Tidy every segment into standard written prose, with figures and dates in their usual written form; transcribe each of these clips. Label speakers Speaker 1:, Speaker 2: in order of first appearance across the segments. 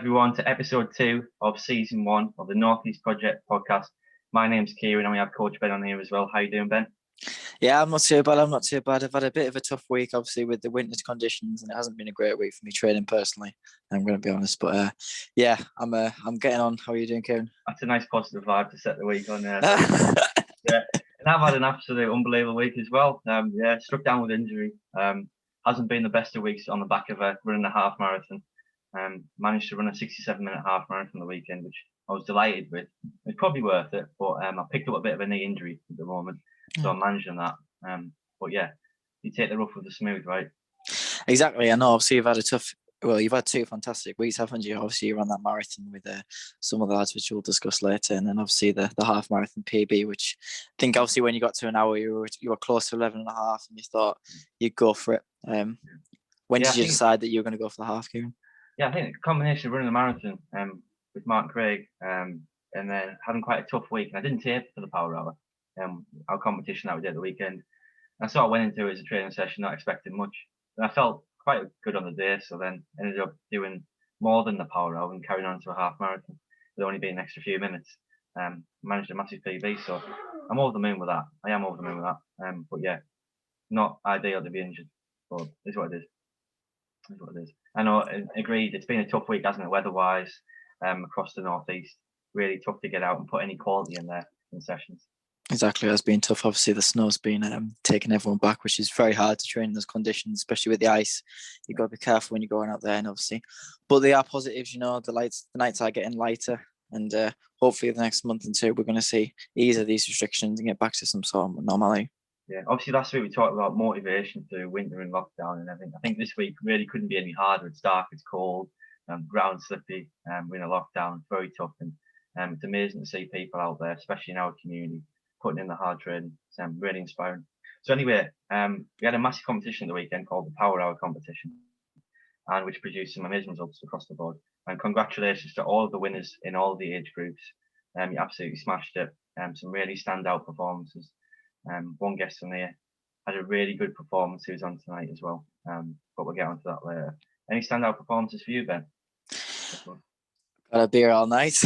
Speaker 1: everyone to episode 2 of season 1 of the Northeast Project podcast. My name's Kieran and we have Coach Ben on here as well. How you doing, Ben?
Speaker 2: Yeah, I'm not too bad. I've had a bit of a tough week, obviously, with the winter conditions, and it hasn't been a great week for me training personally. I'm going to be honest, but yeah, I'm getting on. How are you doing, Kieran?
Speaker 1: That's a nice positive vibe to set the week on. Yeah, and I've had an absolute unbelievable week as well. Struck down with injury. Hasn't been the best of weeks on the back of running a half marathon. Managed to run a 67-minute half marathon the weekend, which I was delighted with. It's probably worth it, but I picked up a bit of a knee injury at the moment, so I'm managing that. But yeah, you take the rough with the smooth, right?
Speaker 2: Exactly. I know. Obviously, you've had 2 fantastic weeks, haven't you? Obviously, you ran that marathon with some of the lads, which we'll discuss later, and then obviously the half marathon PB, which I think obviously when you got to an hour, you were close to 11 and a half, and you thought you'd go for it. When did you decide that you were going to go for the half, Kieran?
Speaker 1: Yeah, I think the combination of running the marathon with Mark Craig and then having quite a tough week, and I didn't tape for the power hour, our competition that we did at the weekend. And I sort of went into it as a training session, not expecting much. And I felt quite good on the day, so then ended up doing more than the power hour and carrying on to a half marathon with only being an extra few minutes. Managed a massive PB, so I'm over the moon with that. I am over the moon with that. But yeah, not ideal to be injured, but it's what it is. It's what it is. I know, agreed. It's been a tough week, hasn't it, weather-wise, across the northeast. Really tough to get out and put any quality in there in sessions.
Speaker 2: Exactly, it's been tough. Obviously, the snow's been taking everyone back, which is very hard to train in those conditions, especially with the ice. You've got to be careful when you're going out there, and obviously, but they are positives. You know, the nights are getting lighter, and hopefully, the next month or 2, we're going to see ease of these restrictions and get back to some sort of normality.
Speaker 1: Yeah, obviously last week we talked about motivation through winter and lockdown and everything. I think this week really couldn't be any harder. It's dark, it's cold, ground slippy. We're in a lockdown, it's very tough, and it's amazing to see people out there, especially in our community, putting in the hard training. It's really inspiring. So anyway, we had a massive competition at the weekend called the Power Hour competition, and which produced some amazing results across the board. And congratulations to all of the winners in all of the age groups. You absolutely smashed it. Some really standout performances. One guest on here had a really good performance who's on tonight as well. But we'll get onto that later. Any standout performances for you, Ben?
Speaker 2: Got a beer all night.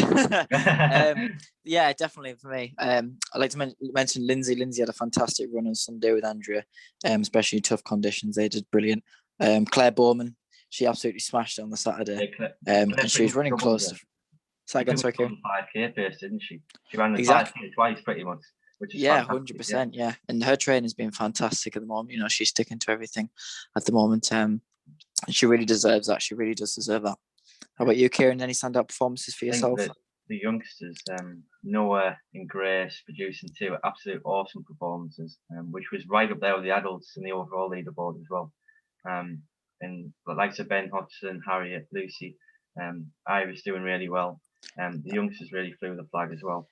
Speaker 2: Yeah, definitely for me. I'd like to mention Lindsay. Lindsay had a fantastic run on Sunday with Andrea, especially tough conditions. They did brilliant. Claire Bowman, she absolutely smashed it on the Saturday. And she was running close to...
Speaker 1: Sorry, 5K pace, didn't she? She ran the 5K twice pretty much. Which is
Speaker 2: 100%. Yeah, and her training's been fantastic at the moment. You know, she's sticking to everything at the moment. And she really deserves that. She really does deserve that. How about you, Kieran? Any standout performances for yourself?
Speaker 1: The youngsters, Noah and Grace, producing 2 absolute awesome performances, which was right up there with the adults in the overall leaderboard as well. And the likes of Ben Hodgson, Harriet, Lucy, Iris doing really well. The youngsters really flew the flag as well.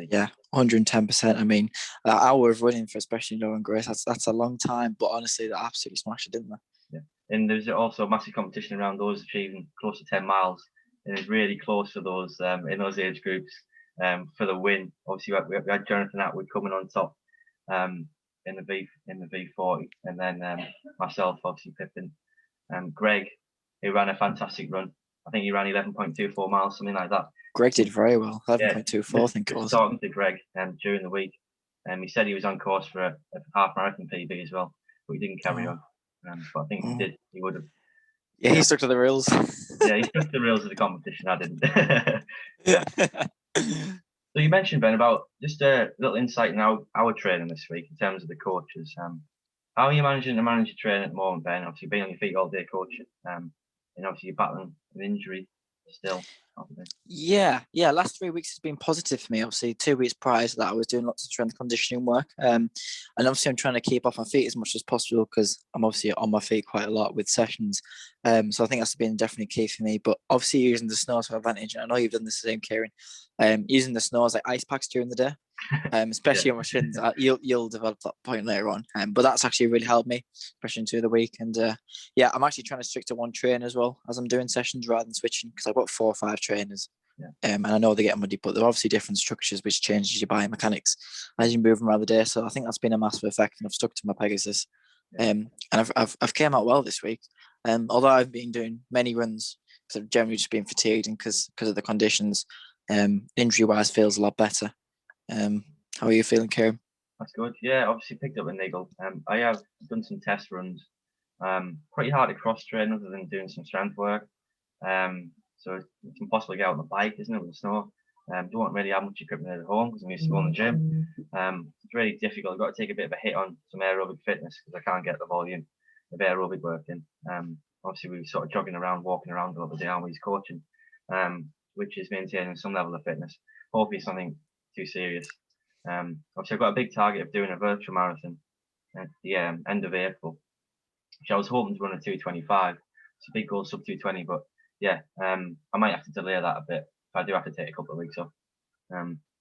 Speaker 2: Yeah, 110%. I mean, an hour of running for especially Noah and Grace, that's a long time, but honestly, they absolutely smashed it, didn't they?
Speaker 1: Yeah, and there's also a massive competition around those achieving close to 10 miles, and it's really close for those in those age groups for the win. Obviously, we had Jonathan Atwood coming on top in the V40, and then myself, obviously Pippin, Greg, who ran a fantastic run. I think he ran 11.24 miles, something like that.
Speaker 2: Greg did very well, 11.24, I think it was.
Speaker 1: Talking to Greg during the week, he said he was on course for a half marathon PB as well, but he didn't carry on. But I think he did. He would have.
Speaker 2: Yeah, he stuck to the rules.
Speaker 1: Yeah, he stuck to the rules of the competition. I didn't. So you mentioned, Ben, about just a little insight in our training this week in terms of the coaches. How are you managing to manage your training at the moment, Ben? Obviously, being on your feet all day coaching, and obviously you're battling an injury still.
Speaker 2: Yeah. Last 3 weeks has been positive for me. Obviously, 2 weeks prior to that, I was doing lots of strength conditioning work, and obviously I'm trying to keep off my feet as much as possible because I'm obviously on my feet quite a lot with sessions. So I think that's been definitely key for me. But obviously, using the snow to advantage, and I know you've done the same, Kieran. Using the snow as like ice packs during the day, especially on my shins. You'll develop that point later on. But that's actually really helped me, especially into the week. And I'm actually trying to stick to one trainer as well as I'm doing sessions rather than switching because I've got 4 or 5 trainers. And I know they get muddy, but they're obviously different structures, which changes your biomechanics as you move them around the day. So I think that's been a massive effect, and I've stuck to my Pegasus. And I've came out well this week. Although I've been doing many runs because I've generally just been fatigued and because of the conditions. Injury wise, feels a lot better. How are you feeling, Kieran?
Speaker 1: That's good. Yeah, obviously picked up a niggle. I have done some test runs. Pretty hard to cross train other than doing some strength work. So it's impossible to get out on the bike, isn't it, with the snow? Don't really have much equipment at home because I'm used to going to the gym. It's really difficult. I've got to take a bit of a hit on some aerobic fitness because I can't get the volume of aerobic work in. Obviously, we were sort of jogging around, walking around a lot of the day, and he's coaching, which is maintaining some level of fitness. Hopefully, it's nothing too serious. Obviously, I've got a big target of doing a virtual marathon at the end of April, which I was hoping to run at 2:25. It's a big goal, sub 2:20, but yeah, I might have to delay that a bit. I do have to take a couple of weeks off.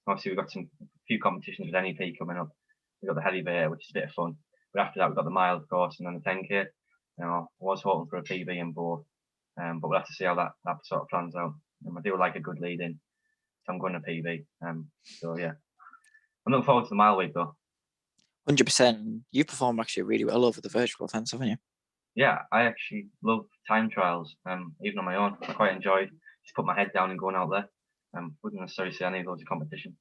Speaker 1: Obviously, we've got a few competitions with NEP coming up. We've got the Hellivator, which is a bit of fun. But after that, we've got the mile, of course, and then the 10K. I was hoping for a PB in both, but we'll have to see how that sort of plans out. I do like a good lead in, so I'm going to PB. So yeah, I'm looking forward to the mile week though.
Speaker 2: 100%. You performed actually really well over the virtual events, haven't you?
Speaker 1: Yeah, I actually love time trials, even on my own. I quite enjoy just put my head down and going out there. Wouldn't necessarily say I need loads of competition.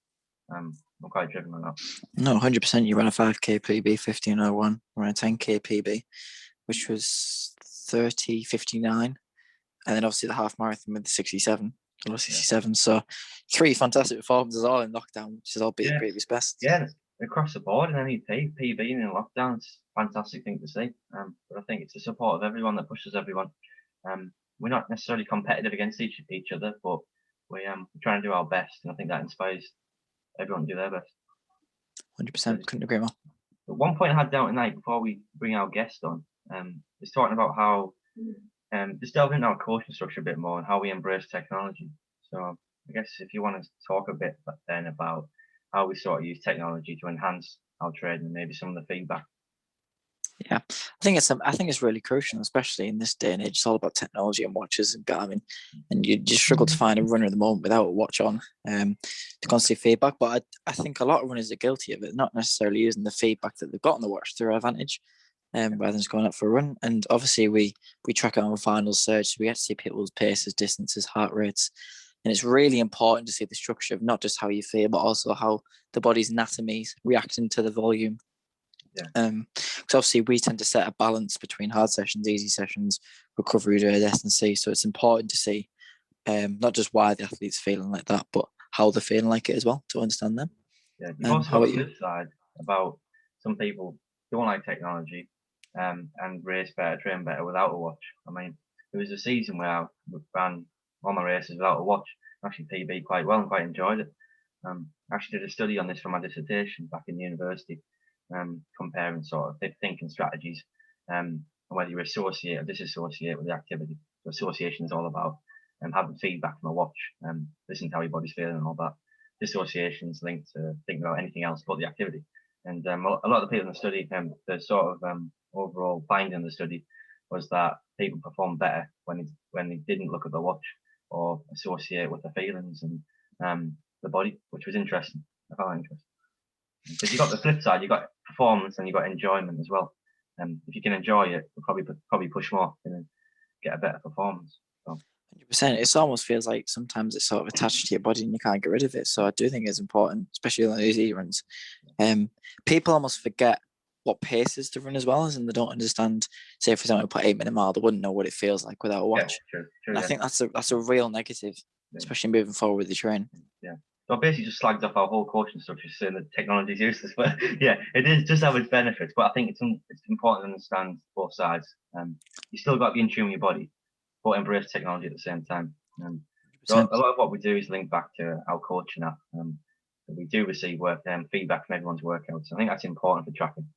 Speaker 1: I'm quite driven on that.
Speaker 2: No, 100%. You ran a 5K PB, 15:01. Ran a 10K PB, which was 30:59. And then obviously the half marathon with the 67. So 3 fantastic performances all in lockdown, which is all beat the previous best.
Speaker 1: Yeah, across the board in NEP, PB in lockdown, it's a fantastic thing to see. But I think it's the support of everyone that pushes everyone. We're not necessarily competitive against each other, but we try and do our best, and I think that inspires everyone to do their best.
Speaker 2: 100%, couldn't agree more.
Speaker 1: But one point I had down tonight before we bring our guest on, is talking about how just delving into our coaching structure a bit more and how we embrace technology. So I guess if you want to talk a bit then about how we sort of use technology to enhance our training and maybe some of the feedback.
Speaker 2: Yeah, I think it's really crucial, especially in this day and age. It's all about technology and watches and Garmin, and you just struggle to find a runner at the moment without a watch on to constantly feedback. But I think a lot of runners are guilty of it, not necessarily using the feedback that they've got on the watch to their advantage, rather than just going out for a run. And obviously, we track our final surge, so we get to see people's paces, distances, heart rates. And it's really important to see the structure of not just how you feel, but also how the body's anatomy is reacting to the volume. Because obviously we tend to set a balance between hard sessions, easy sessions, recovery to S&C. So it's important to see not just why the athlete's feeling like that, but how they're feeling like it as well, to understand them.
Speaker 1: Yeah, you've also got the flip side about some people don't like technology and race better, train better without a watch. I mean, there was a season where I ran all my races without a watch. I actually PB quite well and quite enjoyed it. I actually did a study on this for my dissertation back in university, comparing sort of thinking strategies and whether you associate or disassociate with the activity. So association is all about having feedback from a watch and listening to how your body's feeling and all that. Dissociation is linked to thinking about anything else but the activity. And a lot of the people in the study, the sort of overall finding of the study was that people performed better when they didn't look at the watch or associate with the feelings and the body, which was interesting. I found that interesting. Because you got the flip side, you got performance and you got enjoyment as well. And if you can enjoy it, you'll probably push more and get a better performance. So.
Speaker 2: 100%. It almost feels like sometimes it's sort of attached to your body and you can't get rid of it. So I do think it's important, especially on these e-runs. People almost forget what paces to run as well, and they don't understand. Say, for example, put 8-minute mile, they wouldn't know what it feels like without a watch.
Speaker 1: Yeah, true,
Speaker 2: and I think that's a real negative, especially moving forward with the train.
Speaker 1: Yeah. So I basically just slagged off our whole coaching structure, saying that technology is useless. But yeah, it is just have its benefits. But I think it's important to understand both sides. You still got to be in tune with your body, but embrace technology at the same time. So a lot of what we do is linked back to our coaching app. We do receive feedback from everyone's workouts. I think that's important for tracking.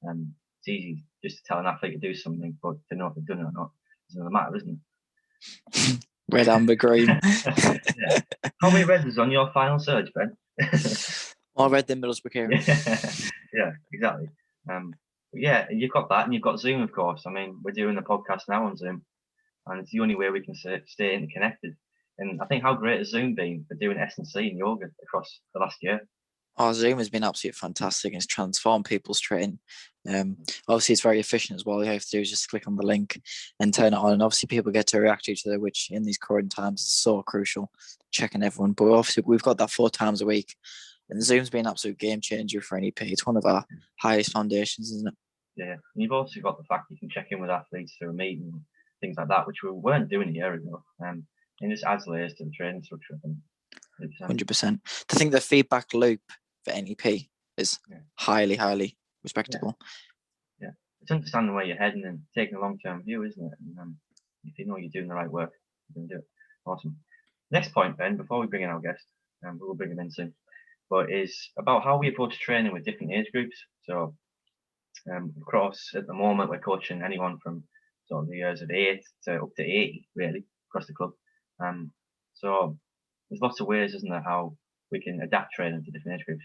Speaker 1: It's easy just to tell an athlete to do something, but to know if they've done it or not is another matter, isn't it?
Speaker 2: Red, amber, green.
Speaker 1: Yeah. How many reds is on your final surge, Ben?
Speaker 2: More red than Middlesbrough Kieran.
Speaker 1: Yeah, exactly. Yeah, you've got that, and you've got Zoom, of course. I mean, we're doing the podcast now on Zoom, and it's the only way we can stay interconnected. And I think how great has Zoom been for doing S&C and yoga across the last year?
Speaker 2: Our Zoom has been absolutely fantastic. It's transformed people's training. Obviously, it's very efficient as well. All you have to do is just click on the link and turn it on. And obviously, people get to react to each other, which in these current times is so crucial, checking everyone. But obviously, we've got that 4 times a week. And Zoom's been an absolute game changer for NEP. It's one of our highest foundations, isn't it?
Speaker 1: Yeah. And you've also got the fact you can check in with athletes through a meeting, things like that, which we weren't doing a year ago. And it just adds layers to the training structure, I think.
Speaker 2: 100%. I think the feedback loop for NEP is highly, highly respectable.
Speaker 1: Yeah. It's understanding where you're heading and taking a long-term view, isn't it? And if you know you're doing the right work, you can do it. Awesome. Next point, Ben, before we bring in our guest, and we'll bring him in soon, but is about how we approach training with different age groups. So, across at the moment, we're coaching anyone from sort of the years of 8 to up to 80, really, across the club. So there's lots of ways, isn't there, how we can adapt training to different age groups.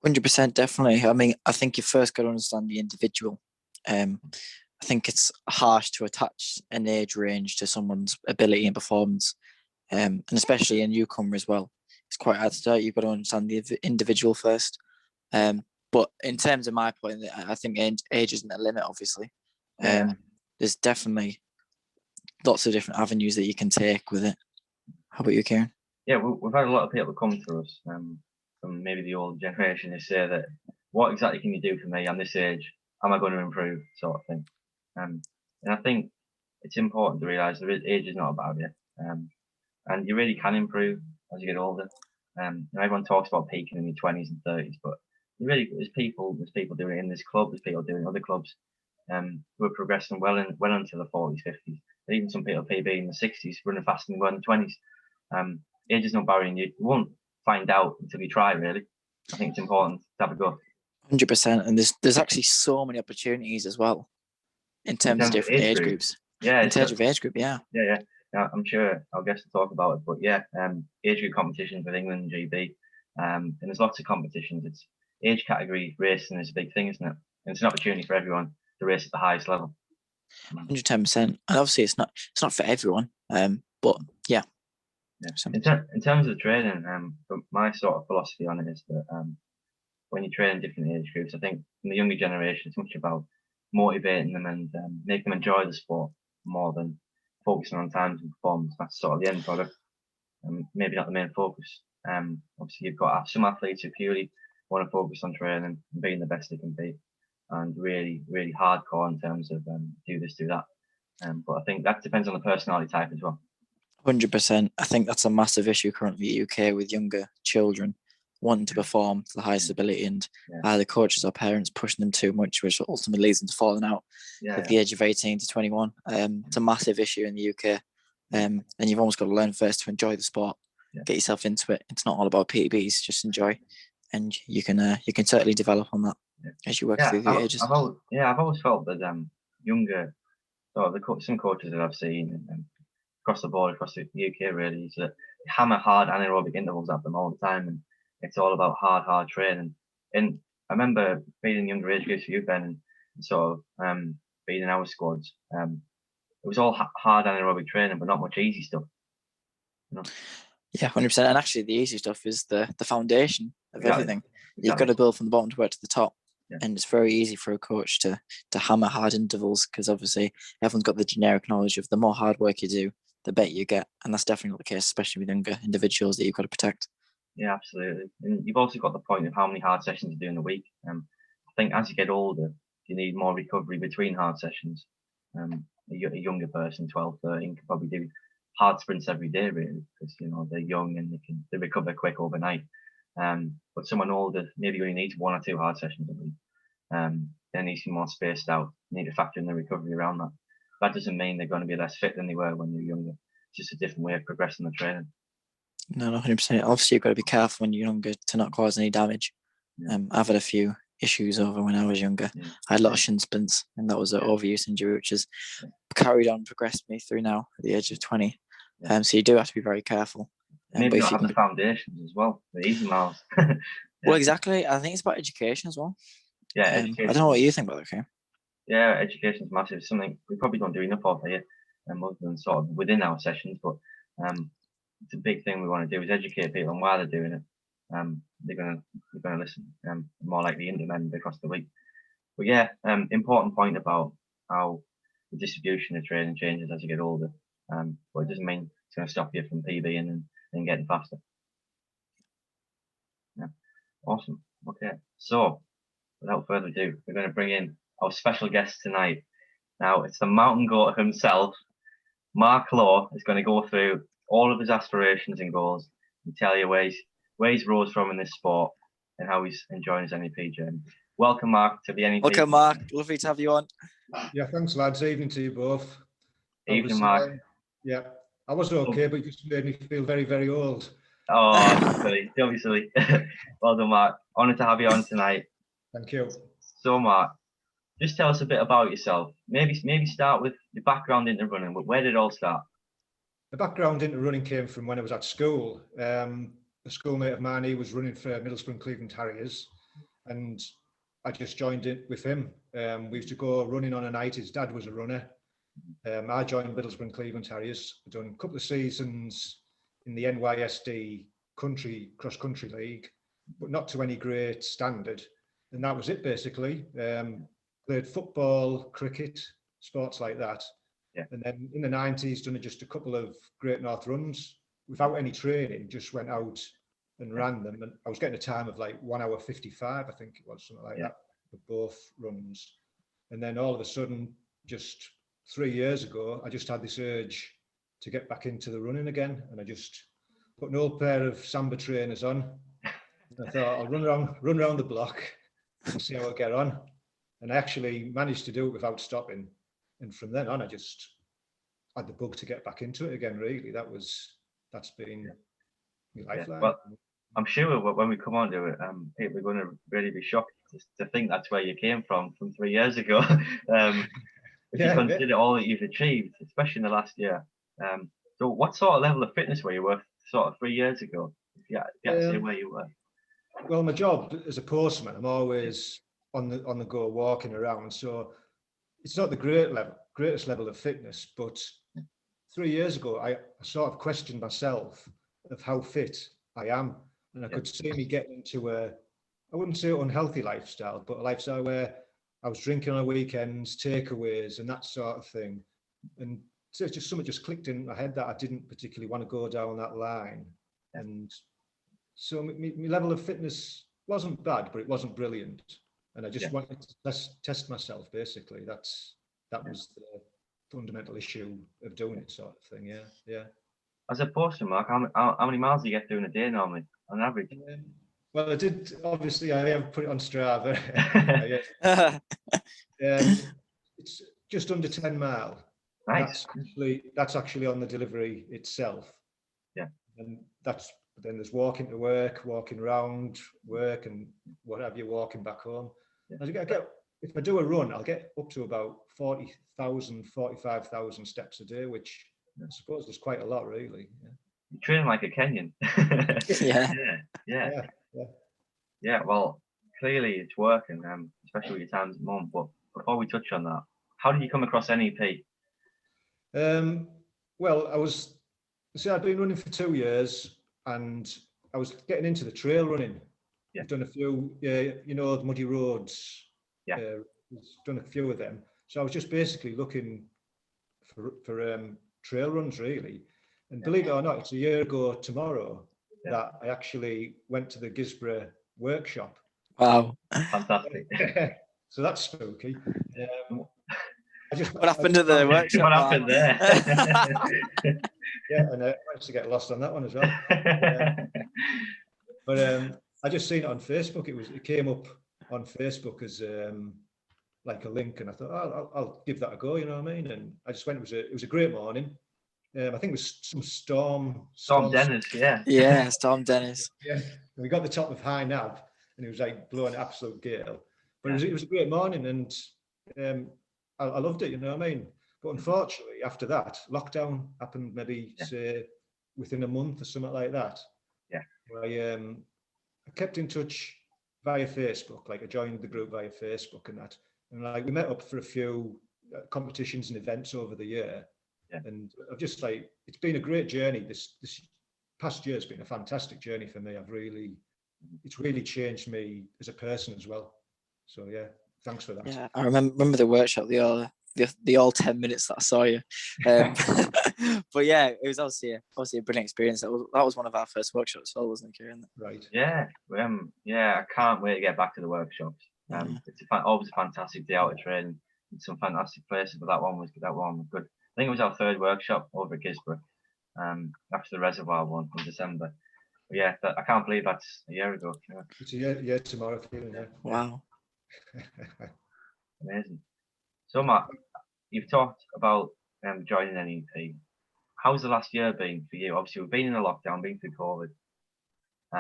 Speaker 2: 100%, definitely. I mean, I think you first got to understand the individual. I think it's harsh to attach an age range to someone's ability and performance, and especially a newcomer as well. It's quite hard to do. You've got to understand the individual first. But in terms of my point, I think age isn't a limit, obviously. There's definitely lots of different avenues that you can take with it. How about you, Kieran?
Speaker 1: Yeah, we've had a lot of people come to us from maybe the old generation who say that, what exactly can you do for me? I'm this age. Am I going to improve? Sort of thing. And I think it's important to realise age is not about you. And you really can improve as you get older. Everyone talks about peaking in your 20s and 30s, but there's people doing it in this club, there's people doing other clubs, who are progressing well into the 40s, 50s. Even some people PB in the 60s running faster than they were in the 20s. Age is no barrier. You won't find out until you try, really. I think it's important to have a go.
Speaker 2: 100%. And there's actually so many opportunities as well in terms of different age groups.
Speaker 1: Yeah.
Speaker 2: In terms of age group, yeah.
Speaker 1: Yeah. I'm sure our guests will talk about it, but yeah, age group competitions with England and GB, and there's lots of competitions. It's age category racing is a big thing, isn't it? And it's an opportunity for everyone to race at the highest level.
Speaker 2: 110%. And obviously, it's not for everyone, but yeah.
Speaker 1: In terms of the training, my sort of philosophy on it is that when you train different age groups, I think in the younger generation, it's much about motivating them and making them enjoy the sport more than focusing on times and performance. That's sort of the end product, maybe not the main focus. Obviously, you've got some athletes who purely want to focus on training and being the best they can be, and really, really hardcore in terms of do this, do that. But I think that depends on the personality type as well.
Speaker 2: 100%. I think that's a massive issue currently in the UK with younger children wanting to perform to the highest ability, and the coaches or parents pushing them too much, which ultimately leads them to falling out at the age of 18 to 21. It's a massive issue in the UK, and you've almost got to learn first to enjoy the sport, get yourself into it. It's not all about PBs, just enjoy, and you can certainly develop on that as you work through the ages.
Speaker 1: I've always felt that younger, some coaches that I've seen across the board, across the UK, really, is that they hammer hard anaerobic intervals at them all the time, and it's all about hard training. And I remember being in younger age groups for you, Ben, and sort of being in our squads. It was all hard anaerobic training, but not much easy stuff. You know?
Speaker 2: Yeah, 100%. And actually, the easy stuff is the foundation of everything.
Speaker 1: Exactly.
Speaker 2: You've got to build from the bottom to work to the top. And it's very easy for a coach to hammer hard intervals, because obviously everyone's got the generic knowledge of the more hard work you do, the better you get. And that's definitely not the case, especially with younger individuals that you've got to protect. Yeah,
Speaker 1: absolutely. And you've also got the point of how many hard sessions you do in a week. I think as you get older, you need more recovery between hard sessions. A younger person, 12, 13, can probably do hard sprints every day, really, because they're young and they recover quick overnight. But someone older maybe only needs 1 or 2 hard sessions a week. They need to be more spaced out. You need to factor in the recovery around that. That doesn't mean they're going to be less fit than they were when they're younger. It's just a different way of progressing the training.
Speaker 2: No, 100%. Obviously, you've got to be careful when you're younger to not cause any damage. I've had a few issues over when I was younger. I had a lot of shin splints, and that was an overuse injury, which has carried on, progressed me through now at the age of 20. So you do have to be very careful.
Speaker 1: Maybe not have the foundations as well, the easy miles.
Speaker 2: Well, exactly. I think it's about education as well.
Speaker 1: Yeah, education.
Speaker 2: I don't know what you think about that, okay?
Speaker 1: Yeah, education is massive. It's something we probably don't do enough of here, other than sort of within our sessions. But it's a big thing we want to do is educate people on why they're doing it, they're gonna listen more likely into men across the week. But yeah, important point about how the distribution of training changes as you get older. But it doesn't mean it's going to stop you from PBing and getting faster. Yeah, awesome. Okay, so without further ado, we're going to bring in our special guest tonight. Now, it's the mountain goat himself. Mark Lowe is going to go through all of his aspirations and goals and tell you where he's rose from in this sport and how he's enjoying his NEP journey. Welcome, Mark, to the NEP.
Speaker 2: Welcome, Mark. Lovely to have you on.
Speaker 3: Yeah, thanks, lads. Evening to you both.
Speaker 1: Evening, Mark.
Speaker 3: Yeah, I was okay, but you just made me feel very, very old.
Speaker 1: Oh, silly. Don't be silly. Well done, Mark. Honoured to have you on tonight.
Speaker 3: Thank you.
Speaker 1: So, Mark, just tell us a bit about yourself. Maybe start with your background into running. Where did it all start?
Speaker 3: The background into running came from when I was at school. A schoolmate of mine, he was running for Middlesbrough and Cleveland Harriers, and I just joined it with him. We used to go running on a night. His dad was a runner. I joined Middlesbrough and Cleveland Harriers. I've done a couple of seasons in the NYSD cross-country league, but not to any great standard. And that was it, basically. Played football, cricket, sports like that.
Speaker 1: Yeah.
Speaker 3: And then in the 90s, done just a couple of Great North runs without any training, just went out and ran them. And I was getting a time of like 1 hour 55, I think it was, something like that, for both runs. And then all of a sudden, just 3 years ago, I just had this urge to get back into the running again. And I just put an old pair of Samba trainers on. And I thought, I'll run around the block and see how I get on. And I actually managed to do it without stopping. And from then on, I just had the bug to get back into it again, really. That's been my lifeline.
Speaker 1: Yeah. Well, I'm sure when we come on to it, people are going to really be shocked to think that's where you came from 3 years ago. If you consider all that you've achieved, especially in the last year. So what sort of level of fitness were you with sort of 3 years ago? If you had to say where you were.
Speaker 3: Well, my job as a postman, I'm always on the go, walking around. So it's not the greatest level of fitness, but 3 years ago, I sort of questioned myself of how fit I am. And I could see me getting into I wouldn't say unhealthy lifestyle, but a lifestyle where I was drinking on weekends, takeaways and that sort of thing. And so it's just something just clicked in my head that I didn't particularly want to go down that line. And so my level of fitness wasn't bad, but it wasn't brilliant. And I just wanted to test myself, basically. That was the fundamental issue of doing it, sort of thing. Yeah.
Speaker 1: As a postman, Mark, how many miles do you get through in a day normally, on average?
Speaker 3: Well, I did, obviously, I have put it on Strava. It's just under 10 mile.
Speaker 1: Nice.
Speaker 3: That's actually on the delivery itself.
Speaker 1: Yeah.
Speaker 3: And then there's walking to work, walking around work and what have you, walking back home. Yeah. If I do a run, I'll get up to about 40,000, 45,000 steps a day, which I suppose is quite a lot, really. Yeah.
Speaker 1: You train like a Kenyan. Yeah. Well, clearly it's working, especially with your times at the moment. But before we touch on that, how did you come across NEP?
Speaker 3: Well, I'd been running for 2 years, and I was getting into the trail running. I've done a few, the muddy roads. Done a few of them. So I was just basically looking for trail runs, really. And believe it or not, it's a year ago tomorrow that I actually went to the Gisborough workshop.
Speaker 2: Wow.
Speaker 1: Fantastic.
Speaker 3: So that's spooky.
Speaker 2: What happened to the workshop?
Speaker 1: What happened there?
Speaker 3: And I managed to get lost on that one as well. But I just seen it on Facebook. It came up on Facebook as like a link, and I thought, I'll give that a go. You know what I mean? And I just went. It was a great morning. I think it was some Storm
Speaker 1: Dennis.
Speaker 2: Storm Dennis.
Speaker 3: Yeah, and we got the top of High Nab, and it was like blowing absolute gale. But it was a great morning, and I loved it. You know what I mean? But unfortunately, after that, lockdown happened. Maybe say within a month or something like that.
Speaker 1: Yeah.
Speaker 3: I kept in touch via Facebook. Like I joined the group via Facebook and that, and like we met up for a few competitions and events over the year. And I've just it's been a great journey. This past year has been a fantastic journey for me. I've really it's really changed me as a person as well. So yeah, thanks for that.
Speaker 2: Yeah, I remember the workshop, the all 10 minutes that I saw you. But yeah, it was obviously a brilliant experience. That was one of our first workshops as well, wasn't it, Kieran?
Speaker 3: Right.
Speaker 1: Yeah, I can't wait to get back to the workshops. It's always a fantastic day out of training in some fantastic places, but that one was good. I think it was our third workshop over at Gisborough, after the reservoir one in December. But yeah, I can't believe that's a year ago. Yeah.
Speaker 3: It's a year tomorrow, Kieran, yeah.
Speaker 2: Wow.
Speaker 1: Amazing. So Mark, you've talked about joining NEP. How's the last year been for you? Obviously, we've been in a lockdown, been through COVID. We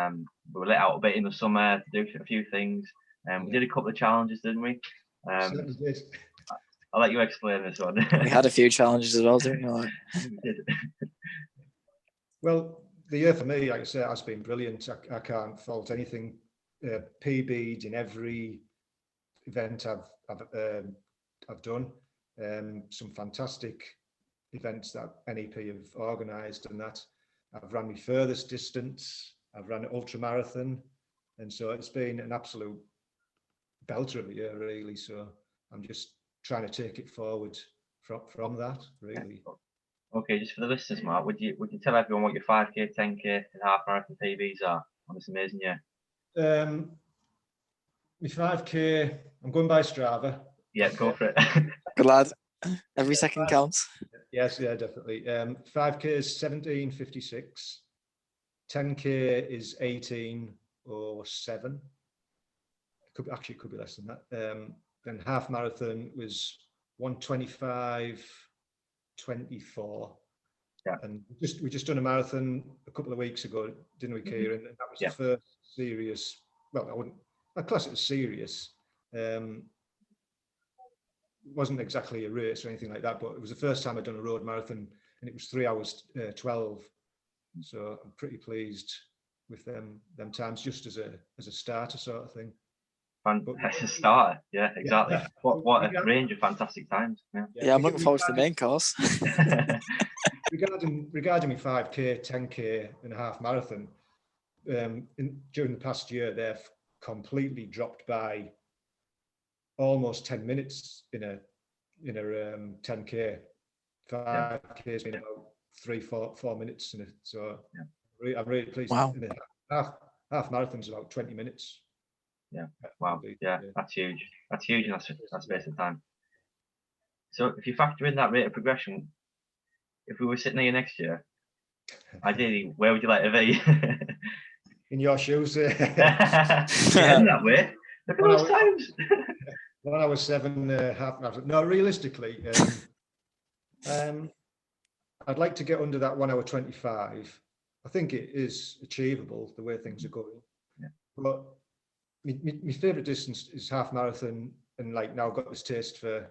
Speaker 1: were let out a bit in the summer to do a few things. We did a couple of challenges, didn't we?
Speaker 3: Certainly did.
Speaker 1: I'll let you explain this one.
Speaker 2: We had a few challenges as well, didn't we?
Speaker 1: We did.
Speaker 3: Well, the year for me, like I say, has been brilliant. I can't fault anything. PB'd in every event I've done. Some fantastic events that NEP have organised, and that I've run my furthest distance. I've run an ultra marathon, and so it's been an absolute belter of a year, really. So I'm just trying to take it forward from that, really.
Speaker 1: Okay, just for the listeners, Mark, would you tell everyone what your 5k, 10k, and half marathon PBs are on this amazing year?
Speaker 3: My 5k, I'm going by Strava.
Speaker 1: Yeah, go for it.
Speaker 2: Good lad. Every second counts.
Speaker 3: Yes, yeah, definitely. 5k is 17:56. 10k is 18:07. Could be less than that. Then half marathon was 1:25:24.
Speaker 1: Yeah.
Speaker 3: And we just done a marathon a couple of weeks ago, didn't we, Kieran? And that was the first serious. Well, I'd class it as serious. Wasn't exactly a race or anything like that, but it was the first time I'd done a road marathon, and it was 3 hours 12. So I'm pretty pleased with them times, just as a starter sort of thing.
Speaker 1: As a starter, yeah, exactly. Yeah. What a range of fantastic times.
Speaker 2: Yeah, I'm looking forward to the main course.
Speaker 3: regarding my 5k, 10k, and a half marathon, during the past year, they've completely dropped by almost 10 minutes in a 10k. 5k has been about 3-4 minutes in it. So I'm really pleased.
Speaker 2: Wow.
Speaker 3: Half marathon's about 20 minutes.
Speaker 1: Yeah. Wow. Yeah, that's huge. That's huge in that space of time. So if you factor in that rate of progression, if we were sitting here next year, ideally, where would you like to be?
Speaker 3: In your shoes.
Speaker 1: That way. Look at those times.
Speaker 3: 1 hour 7 half marathon. No, realistically, I'd like to get under that 1 hour 25. I think it is achievable the way things are going.
Speaker 1: Yeah.
Speaker 3: But my favourite distance is half marathon, and like now I've got this taste for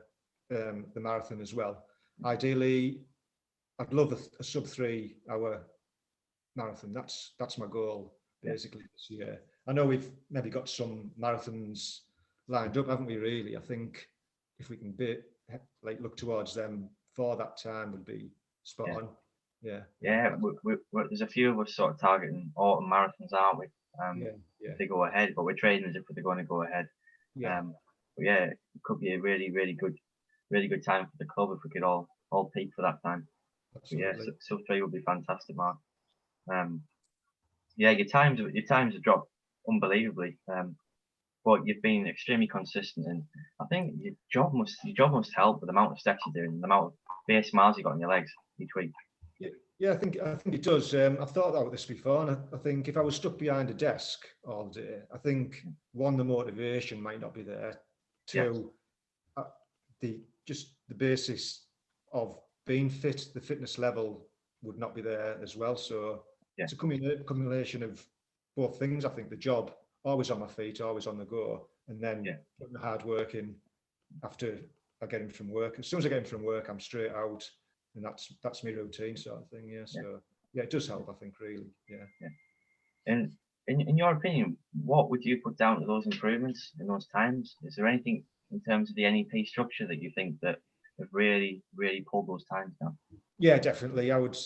Speaker 3: the marathon as well. Ideally, I'd love a sub 3 hour marathon. That's my goal basically this year. I know we've maybe got some marathons lined up, haven't we? Really, I think if we can look towards them for that time would be spot on. Yeah.
Speaker 1: There's a few of us sort of targeting autumn marathons, aren't we? If they go ahead, but we're trading as if they're going to go ahead. But it could be a really, really good time for the club if we could all peak for that time. Sub 3 would be fantastic, Mark. Your times have dropped unbelievably, but you've been extremely consistent, and I think your job must help with the amount of steps you're doing, and the amount of base miles you got on your legs each week.
Speaker 3: Yeah, I think it does. I've thought about this before, and I think if I was stuck behind a desk all day, I think one, the motivation might not be there. Two, the basis of being fit, the fitness level would not be there as well. So it's a combination of both things. I think the job, always on my feet, always on the go, and then putting the hard work in after I get in from work. As soon as I get in from work, I'm straight out. And that's my routine sort of thing. So it does help, I think, really.
Speaker 1: And in your opinion, what would you put down to those improvements in those times? Is there anything in terms of the NEP structure that you think that have really, really pulled those times down?
Speaker 3: Yeah, definitely. I would.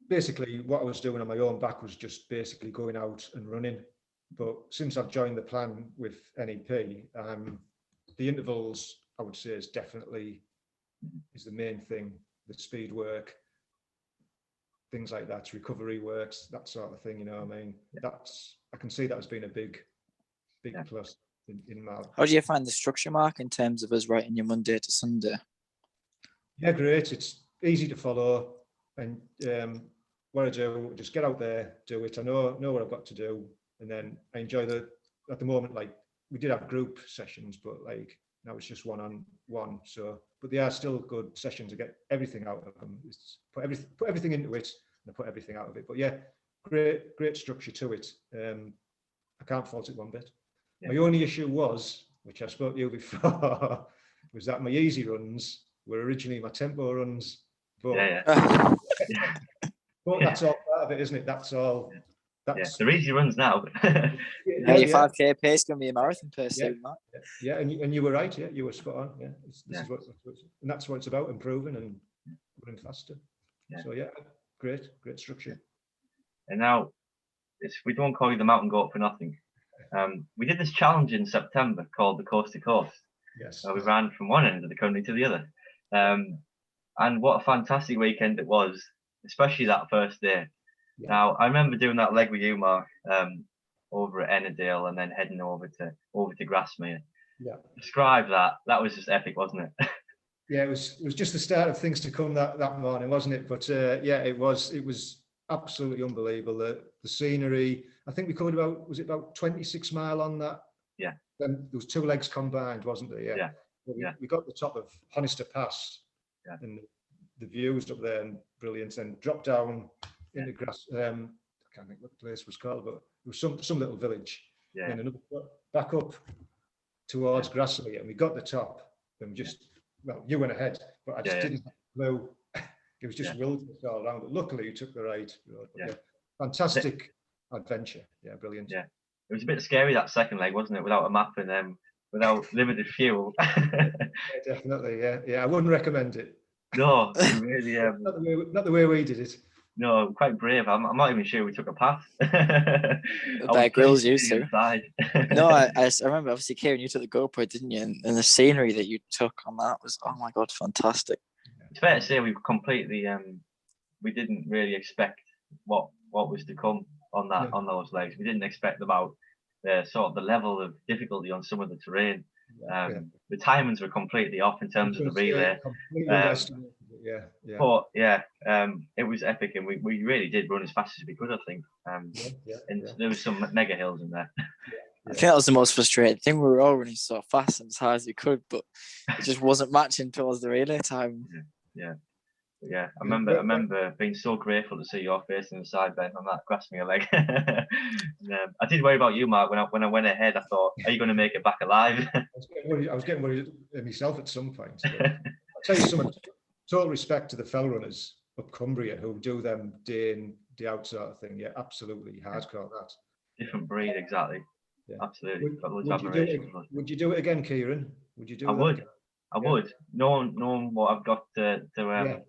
Speaker 3: basically what I was doing on my own back was just basically going out and running. But since I've joined the plan with NEP, the intervals, I would say, is the main thing. The speed work, things like that, recovery works, that sort of thing. You know what I mean? I can see that as being a big plus in my.
Speaker 2: How do you find the structure, Mark, in terms of us writing your Monday to Sunday?
Speaker 3: Yeah, great. It's easy to follow, and what I do, just get out there, do it. I know what I've got to do, and then I enjoy at the moment, like we did have group sessions, but like now it's just one-on-one. So, but they are still good sessions to get everything out of them. It's put everything into it, and I put everything out of it. But yeah, great structure to it. I can't fault it one bit. Yeah. My only issue was, which I spoke to you before, was that my easy runs were originally my tempo runs. But, but that's all part of it, isn't it? That's all.
Speaker 1: They're easy runs now.
Speaker 2: Your 5K pace can be a marathon pace soon, Mark.
Speaker 3: Yeah, and you were right. Yeah, you were spot on. Yeah, this is what, and that's what it's about: improving and running faster. Yeah. So yeah, great structure.
Speaker 1: And now, we don't call you the mountain goat for nothing. We did this challenge in September called the Coast to Coast.
Speaker 3: Yes.
Speaker 1: We ran from one end of the country to the other. And what a fantastic weekend it was, especially that first day. Yeah. Now, I remember doing that leg with you, Mark, over at Ennerdale and then heading over to Grasmere. Yeah. Describe that. That was just epic, wasn't it?
Speaker 3: Yeah, it was just the start of things to come that morning, wasn't it? But yeah, it was absolutely unbelievable. The scenery. I think we covered about 26 mile on that.
Speaker 1: Yeah.
Speaker 3: Then there was 2 legs combined, wasn't there? Yeah. We got the top of Honister Pass, and the views up there and brilliant. And dropped down into grass. I can't think what the place was called, but it was some little village. Yeah. And another back up towards Grassley, and we got the top. And you went ahead, but I just didn't know. It was just wilderness all around. But luckily, you took the right road. But fantastic adventure. Yeah, brilliant.
Speaker 1: Yeah, it was a bit scary that second leg, wasn't it? Without a map and without limited fuel.
Speaker 3: Definitely. Yeah. I wouldn't recommend it.
Speaker 1: No, really.
Speaker 3: Not the way we did it.
Speaker 1: No, quite brave. I'm not even sure we took a path.
Speaker 2: Bear Grylls used to. No, I remember, obviously, Kieran, you took the GoPro, didn't you? And the scenery that you took on that was, oh my God, fantastic.
Speaker 1: It's fair to say we completely, we didn't really expect what was to come on those legs. We didn't expect about the level of difficulty on some of the terrain. The timings were completely off in terms of the relay. But it was epic, and we really did run as fast as we could, I think. And there was some mega hills in there.
Speaker 2: I think that was the most frustrating thing. We were all running so fast and as high as we could, but it just wasn't matching towards the relay time.
Speaker 1: Yeah. I remember being so grateful to see your face in the side bend on that Grasmere leg. I did worry about you, Mark. When I went ahead, I thought, are you going to make it back alive?
Speaker 3: I was getting worried myself at some point. I'll tell you something. Total respect to the fell runners up Cumbria who do them day in, day out sort of thing. Yeah, absolutely hardcore that.
Speaker 1: Different breed, exactly. Yeah. Absolutely.
Speaker 3: Would you do it again, Kieran? Would you do it?
Speaker 1: I would. Knowing what I've got to do.
Speaker 3: I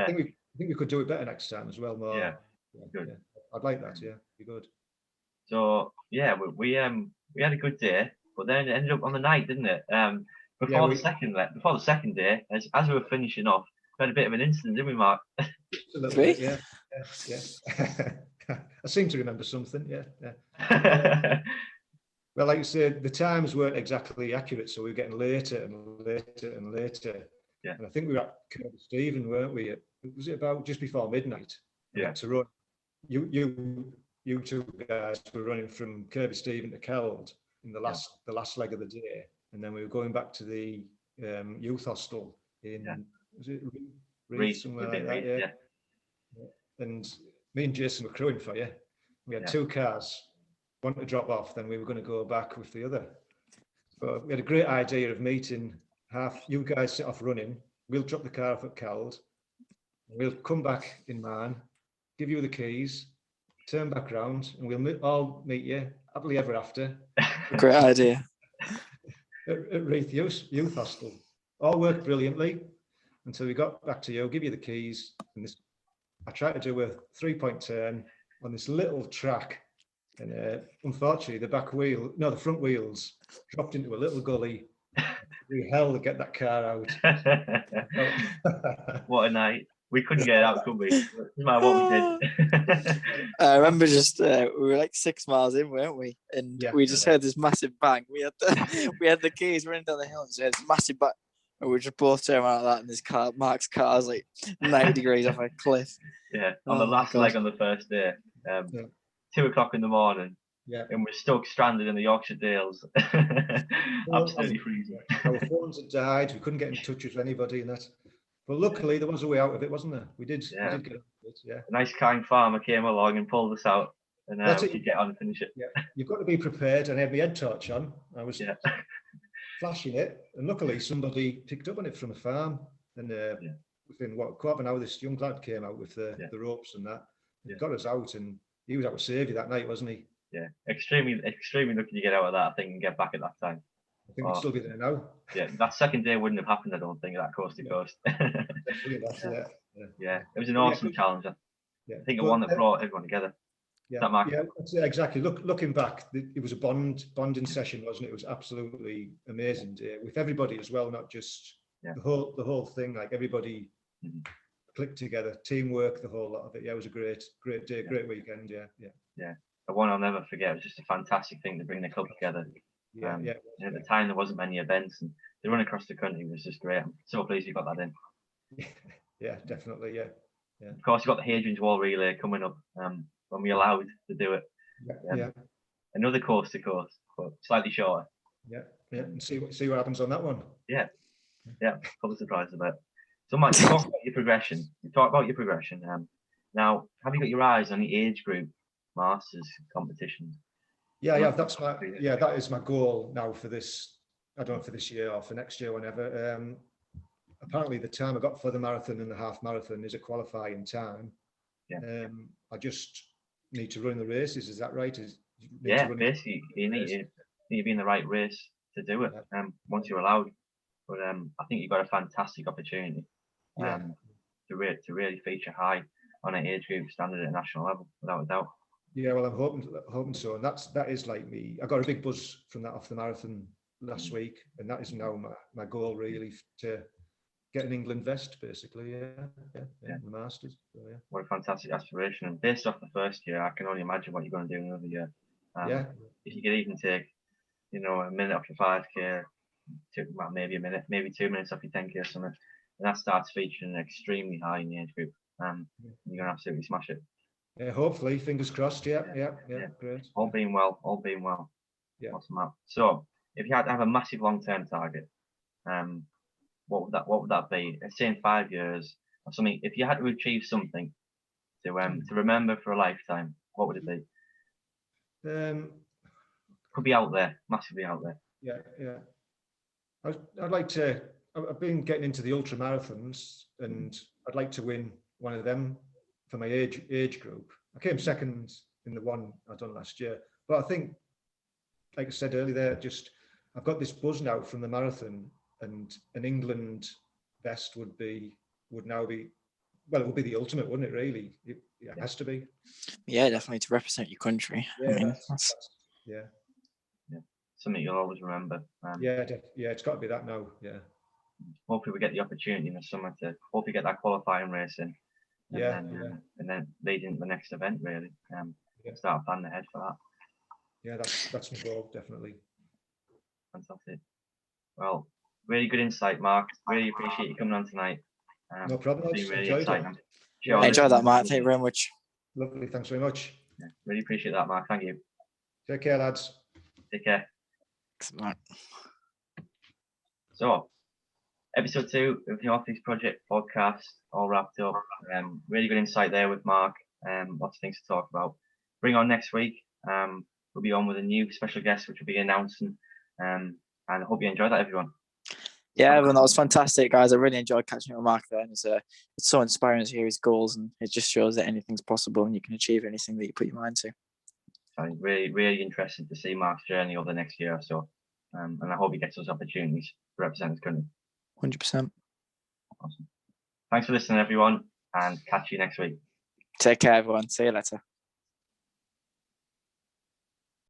Speaker 3: think we could do it better next time as well. More.
Speaker 1: Yeah. Good.
Speaker 3: Yeah. I'd like that. Yeah, be good.
Speaker 1: So yeah, we had a good day, but then it ended up on the night, didn't it? Before the second day, as we were finishing off, we had a bit of an incident, didn't we, Mark?
Speaker 3: Absolutely. Yeah. I seem to remember something. Yeah. Well, like you said, the times weren't exactly accurate, so we were getting later and later and later. Yeah. And I think we were at Kirby Stephen, weren't we? Was it about just before midnight?
Speaker 1: Yeah.
Speaker 3: To run. You two guys were running from Kirby Stephen to Keld in the last leg of the day, and then we were going back to the youth hostel in was it Reed, somewhere like that? Yeah. And me and Jason were crewing for you. We had 2 cars. One to drop off, then we were going to go back with the other. But we had a great idea of meeting you guys set off running, we'll drop the car off at Keld, we'll come back in Man, give you the keys, turn back round, and we'll all meet you happily ever after.
Speaker 2: Great idea.
Speaker 3: At Reith Youth Hostel. All worked brilliantly until we got back to you, give you the keys, and I tried to do a 3-point turn on this little track, and unfortunately the front wheels dropped into a little gully. We hell to get that car out.
Speaker 1: What a night. We couldn't get it out, could we? No matter what we did.
Speaker 2: I remember just we were like 6 miles in, weren't we? And we just heard this massive bang. We had the keys running down the hill, and just heard this massive bang. And we just both turned around like that, and this car, Mark's car, is like 90 degrees off a cliff.
Speaker 1: Yeah, on the last leg on the first day, 2 o'clock in the morning. Yeah, and we're stuck stranded in the Yorkshire Dales. Absolutely freezing.
Speaker 3: Our phones had died. We couldn't get in touch with anybody, and that. But luckily, there was a way out of it, wasn't there? We did get out of it. Yeah.
Speaker 1: A nice, kind farmer came along and pulled us out, and we could get on and finish it.
Speaker 3: Yeah, you've got to be prepared. And I had my head torch on. I was flashing it, and luckily somebody picked up on it from a farm. And within quite an hour, this young lad came out with the ropes and that. It got us out, and he was out to save you that night, wasn't he?
Speaker 1: Yeah, extremely lucky to get out of that, I think, and get back at that time.
Speaker 3: I think we'd still be there now.
Speaker 1: Yeah, that second day wouldn't have happened, I don't think, that coast to coast. Yeah, it was an awesome challenge. I think it one that brought everyone together.
Speaker 3: Yeah, exactly. Looking back, it was a bonding session, wasn't it? It was absolutely amazing with everybody as well, not just the whole thing. Like everybody clicked together, teamwork, the whole lot of it. Yeah, it was a great day, great weekend. Yeah.
Speaker 1: The one I'll never forget. It was just a fantastic thing to bring the club together. At the time, there wasn't many events, and the run across the country was just great. I'm so pleased you got that in.
Speaker 3: Yeah, definitely. Yeah.
Speaker 1: Of course, you got the Hadrian's Wall relay coming up when we allowed to do it. Another coast to coast, but slightly shorter.
Speaker 3: Yeah. And see what happens on that one.
Speaker 1: Yeah. Probably surprised about it. So, Mike, you talk about your progression. Now, have you got your eyes on the age group masters competitions?
Speaker 3: That is my goal now for this. I don't know, for this year or for next year, whenever. Apparently, the time I got for the marathon and the half marathon is a qualifying time. I just need to run the races. Is that right?
Speaker 1: Basically, you need to be in the right race to do it. Once you're allowed, but I think you've got a fantastic opportunity to really feature high on an age group standard at national level, without a doubt.
Speaker 3: Yeah, well, I'm hoping so, and that is like me. I got a big buzz from that off the marathon last week, and that is now my goal, really, to get an England vest, basically. The Masters. So,
Speaker 1: what a fantastic aspiration! And based off the first year, I can only imagine what you're going to do another year. If you could even take, a minute off your 5K, maybe a minute, maybe 2 minutes off your 10K or something, and that starts featuring extremely high in the age group. You're going to absolutely smash it.
Speaker 3: Yeah, hopefully, fingers crossed. Yeah, great.
Speaker 1: All being well. Yeah. Awesome. So, if you had to have a massive long-term target, what would that be? Let's say in 5 years or something. If you had to achieve something to remember for a lifetime, what would it be? Could be out there, massively out there.
Speaker 3: Yeah. I'd like to. I've been getting into the ultra marathons, and I'd like to win one of them for my age group. I came second in the one I done last year, but I think, like I said earlier, I've got this buzz now from the marathon, and an England vest would now be it would be the ultimate, wouldn't it? Really, it has to be.
Speaker 2: Yeah, definitely, to represent your country.
Speaker 3: Yeah,
Speaker 1: something you'll always remember.
Speaker 3: It's got to be that now. Yeah.
Speaker 1: Hopefully, we get the opportunity in the summer to hopefully get that qualifying race in. And then lead into the next event, really. Start planning ahead for that.
Speaker 3: Yeah, that's my goal, definitely.
Speaker 1: Fantastic. Well, really good insight, Mark. Really appreciate you coming on tonight.
Speaker 3: No problem.
Speaker 1: It's been really exciting.
Speaker 2: Enjoy that, Mark. Thank you very much.
Speaker 3: Lovely. Thanks very much.
Speaker 1: Yeah, really appreciate that, Mark. Thank you.
Speaker 3: Take care, lads.
Speaker 1: Take care.
Speaker 2: Excellent.
Speaker 1: So, episode 2 of the NEP Podcast, all wrapped up. Really good insight there with Mark. Lots of things to talk about. Bring on next week. We'll be on with a new special guest, which we'll be announcing. And I hope you enjoyed that, everyone.
Speaker 2: Yeah, everyone, that was fantastic, guys. I really enjoyed catching up with Mark there. And it's so inspiring to hear his goals, and it just shows that anything's possible and you can achieve anything that you put your mind to.
Speaker 1: So really, really interesting to see Mark's journey over the next year or so. And I hope he gets those opportunities to represent his country.
Speaker 2: 100%.
Speaker 1: Awesome. Thanks for listening, everyone, and catch you next week.
Speaker 2: Take care, everyone. See you later.